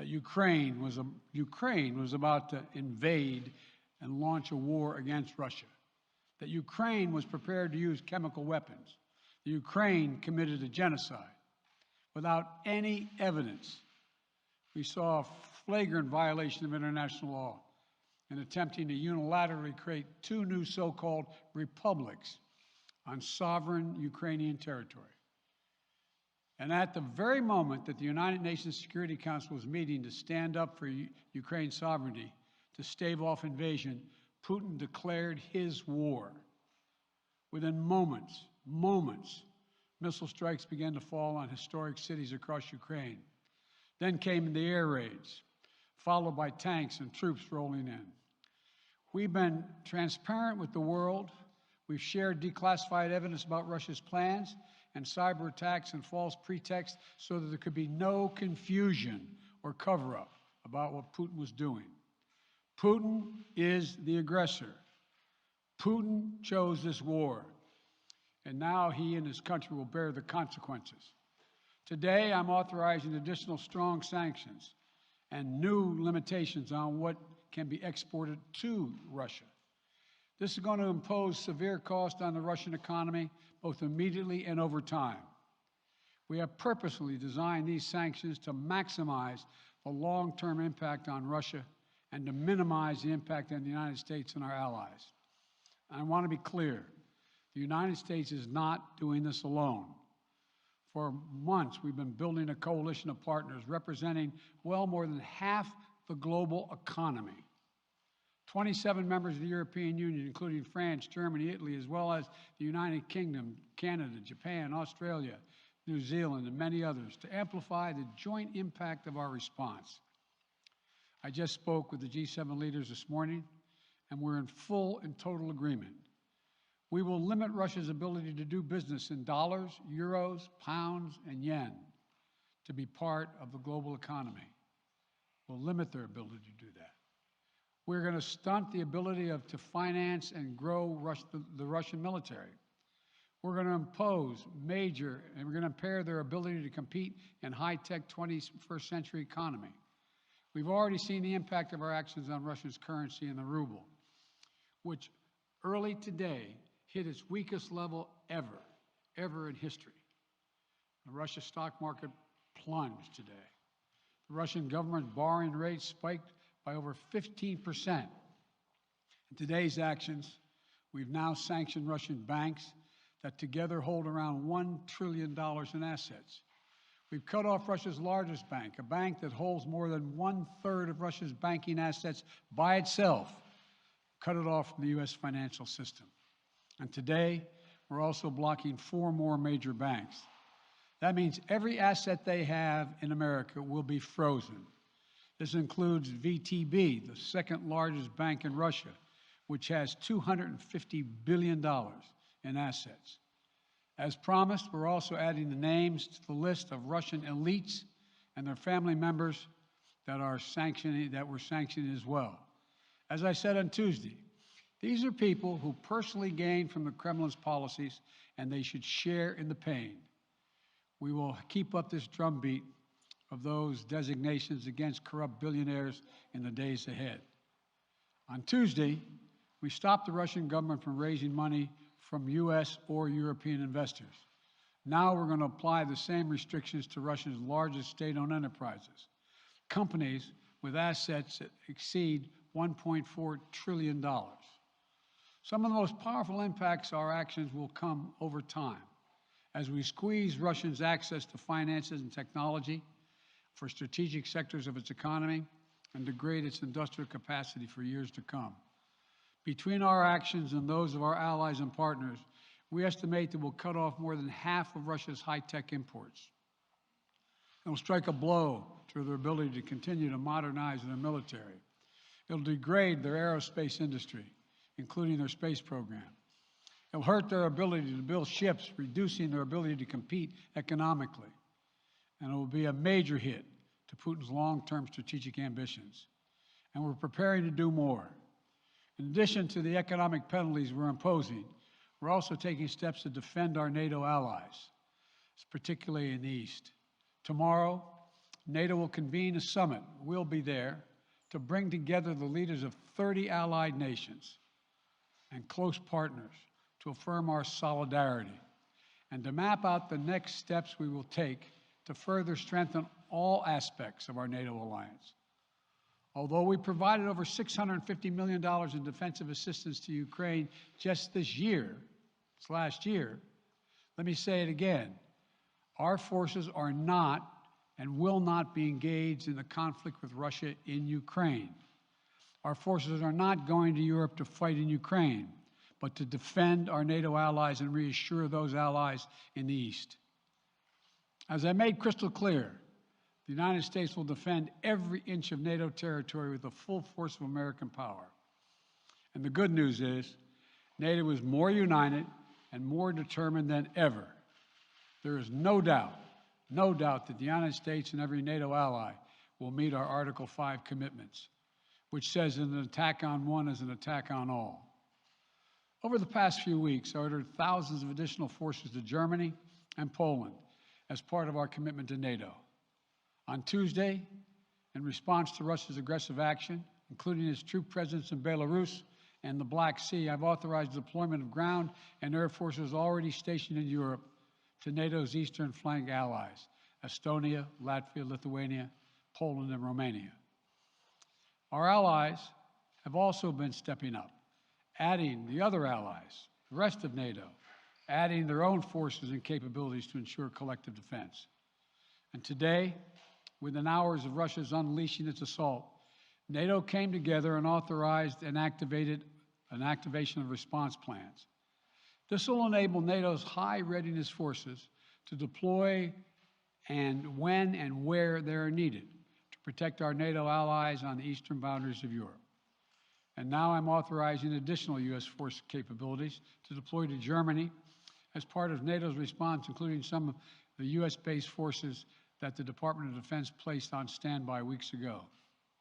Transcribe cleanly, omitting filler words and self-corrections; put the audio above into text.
that Ukraine was about to invade and launch a war against Russia, that Ukraine was prepared to use chemical weapons, that Ukraine committed a genocide. Without any evidence, we saw a flagrant violation of international law in attempting to unilaterally create two new so-called republics on sovereign Ukrainian territory. And at the very moment that the United Nations Security Council was meeting to stand up for Ukraine's sovereignty, to stave off invasion, Putin declared his war. Within moments, missile strikes began to fall on historic cities across Ukraine. Then came the air raids, followed by tanks and troops rolling in. We've been transparent with the world. We've shared declassified evidence about Russia's plans and cyber attacks and false pretexts so that there could be no confusion or cover-up about what Putin was doing. Putin is the aggressor. Putin chose this war, and now he and his country will bear the consequences. Today, I'm authorizing additional strong sanctions and new limitations on what can be exported to Russia. This is going to impose severe cost on the Russian economy, both immediately and over time. We have purposely designed these sanctions to maximize the long-term impact on Russia and to minimize the impact on the United States and our allies. I want to be clear, the United States is not doing this alone. For months, we've been building a coalition of partners representing well more than half the global economy. 27 members of the European Union, including France, Germany, Italy, as well as the United Kingdom, Canada, Japan, Australia, New Zealand, and many others, to amplify the joint impact of our response. I just spoke with the G7 leaders this morning, and we're in full and total agreement. We will limit Russia's ability to do business in dollars, euros, pounds, and yen to be part of the global economy. We'll limit their ability to do that. We're going to stunt the ability to finance and grow the Russian military. We're going to impose major, and we're going to impair their ability to compete in high-tech 21st century economy. We've already seen the impact of our actions on Russia's currency and the ruble, which early today hit its weakest level ever in history. The Russia stock market plunged today. The Russian government borrowing rate spiked by over 15%. In today's actions, we've now sanctioned Russian banks that together hold around $1 trillion in assets. We've cut off Russia's largest bank, a bank that holds more than 1/3 of Russia's banking assets by itself, cut it off from the U.S. financial system. And today, we're also blocking 4 more major banks. That means every asset they have in America will be frozen. This includes VTB, the second largest bank in Russia, which has $250 billion in assets. As promised, we're also adding the names to the list of Russian elites and their family members that we're sanctioning as well. As I said on Tuesday, these are people who personally gain from the Kremlin's policies, and they should share in the pain. We will keep up this drumbeat of those designations against corrupt billionaires in the days ahead. On Tuesday, we stopped the Russian government from raising money from U.S. or European investors. Now we're going to apply the same restrictions to Russia's largest state-owned enterprises, companies with assets that exceed $1.4 trillion. Some of the most powerful impacts of our actions will come over time as we squeeze Russia's access to finances and technology for strategic sectors of its economy and degrade its industrial capacity for years to come. Between our actions and those of our allies and partners, we estimate that we'll cut off more than half of Russia's high-tech imports. It will strike a blow to their ability to continue to modernize their military. It'll degrade their aerospace industry, including their space program. It'll hurt their ability to build ships, reducing their ability to compete economically. And it will be a major hit to Putin's long-term strategic ambitions. And we're preparing to do more. In addition to the economic penalties we're imposing, we're also taking steps to defend our NATO allies, particularly in the East. Tomorrow, NATO will convene a summit. We'll be there to bring together the leaders of 30 allied nations and close partners to affirm our solidarity and to map out the next steps we will take to further strengthen all aspects of our NATO alliance. Although we provided over $650 million in defensive assistance to Ukraine just this last year, let me say it again, our forces are not and will not be engaged in the conflict with Russia in Ukraine. Our forces are not going to Europe to fight in Ukraine, but to defend our NATO allies and reassure those allies in the East. As I made crystal clear, the United States will defend every inch of NATO territory with the full force of American power. And the good news is, NATO is more united and more determined than ever. There is no doubt that the United States and every NATO ally will meet our Article 5 commitments, which says that an attack on one is an attack on all. Over the past few weeks, I ordered thousands of additional forces to Germany and Poland as part of our commitment to NATO. On Tuesday, in response to Russia's aggressive action, including its troop presence in Belarus and the Black Sea, I've authorized the deployment of ground and air forces already stationed in Europe to NATO's eastern flank allies, Estonia, Latvia, Lithuania, Poland, and Romania. Our allies have also been stepping up, adding the other allies, the rest of NATO, adding their own forces and capabilities to ensure collective defense. And today, within hours of Russia's unleashing its assault, NATO came together and authorized and activated an activation of response plans. This will enable NATO's high readiness forces to deploy and when and where they are needed to protect our NATO allies on the eastern boundaries of Europe. And now I'm authorizing additional U.S. force capabilities to deploy to Germany as part of NATO's response, including some of the U.S.-based forces that the Department of Defense placed on standby weeks ago.